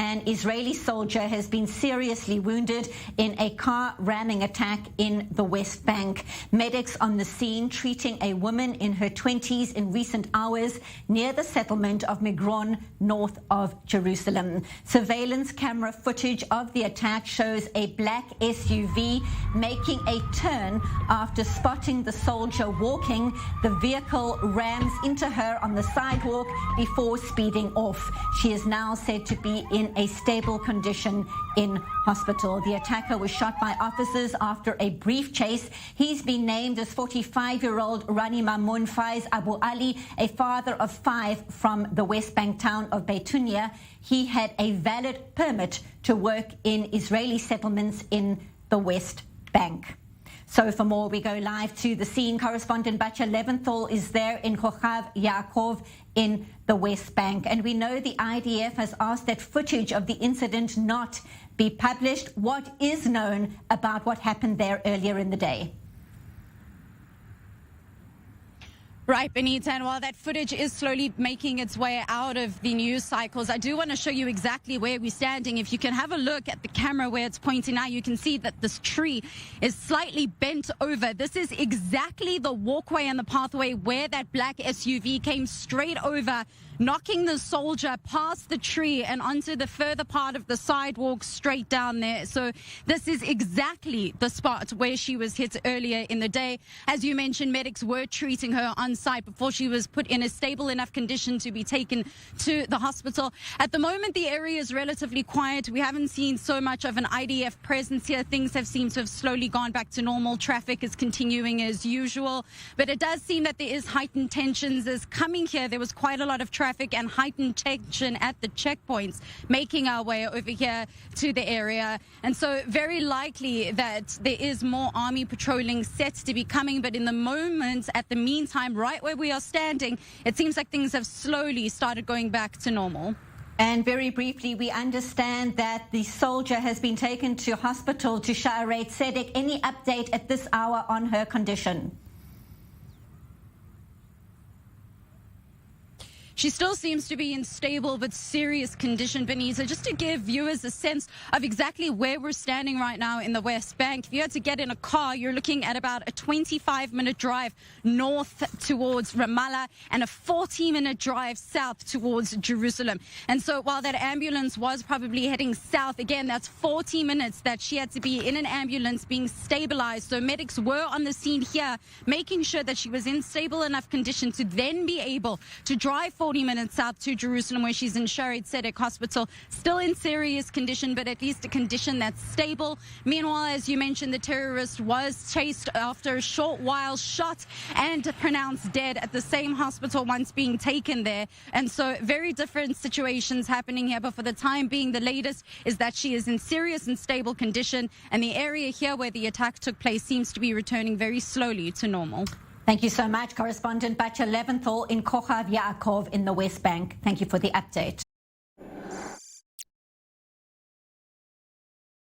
an Israeli soldier has been seriously wounded in a car ramming attack in the West Bank. Medics on the scene treating a woman in her 20s in recent hours near the settlement of Migron, north of Jerusalem. Surveillance camera footage of the attack shows a black SUV making a turn after spotting the soldier walking. The vehicle rams into her on the sidewalk before speeding off. She is now said to be in a stable condition in hospital. The attacker was shot by officers after a brief chase. He's been named as 45-year-old Rani Mamun Faiz Abu Ali, a father of 5 from the West Bank town of Beitunia. He had a valid permit to work in Israeli settlements in the West Bank. So for more, we go live to the scene. Correspondent Batya Levinthal is there in Kokhav Yaakov in the West Bank. And we know the IDF has asked that footage of the incident not be published. What is known about what happened there earlier in the day? Right, Benita, and while that footage is slowly making its way out of the news cycles, I do want to show you exactly where we're standing. If you can have a look at the camera where it's pointing now, you can see that this tree is slightly bent over. This is exactly the walkway and the pathway where that black SUV came straight over, knocking the soldier past the tree and onto the further part of the sidewalk straight down there. So this is exactly the spot where she was hit earlier in the day. As you mentioned, medics were treating her on site before she was put in a stable enough condition to be taken to the hospital. At the moment, the area is relatively quiet. We haven't seen so much of an IDF presence here. Things have seemed to have slowly gone back to normal. Traffic is continuing as usual, but it does seem that there is heightened tensions as coming here. There was quite a lot of traffic and heightened tension at the checkpoints, making our way over here to the area. And so very likely that there is more army patrolling set to be coming. But in the moment, at the meantime, right where we are standing, it seems like things have slowly started going back to normal. And very briefly, we understand that the soldier has been taken to hospital to Sha'arei Tzedek. Any update at this hour on her condition? She still seems to be in stable but serious condition, Benita. Just to give viewers a sense of exactly where we're standing right now in the West Bank, if you had to get in a car, you're looking at about a 25-minute drive north towards Ramallah and a 40-minute drive south towards Jerusalem. And so while that ambulance was probably heading south, again, that's 40 minutes that she had to be in an ambulance being stabilized. So medics were on the scene here, making sure that she was in stable enough condition to then be able to drive 40 minutes south to Jerusalem, where she's in Sha'arei Tzedek Hospital, still in serious condition, but at least a condition that's stable. Meanwhile, as you mentioned, the terrorist was chased after a short while, shot and pronounced dead at the same hospital once being taken there. And so very different situations happening here. But for the time being, the latest is that she is in serious and stable condition. And the area here where the attack took place seems to be returning very slowly to normal. Thank you so much, Correspondent Batya Levinthal in Kokhav Yaakov in the West Bank. Thank you for the update.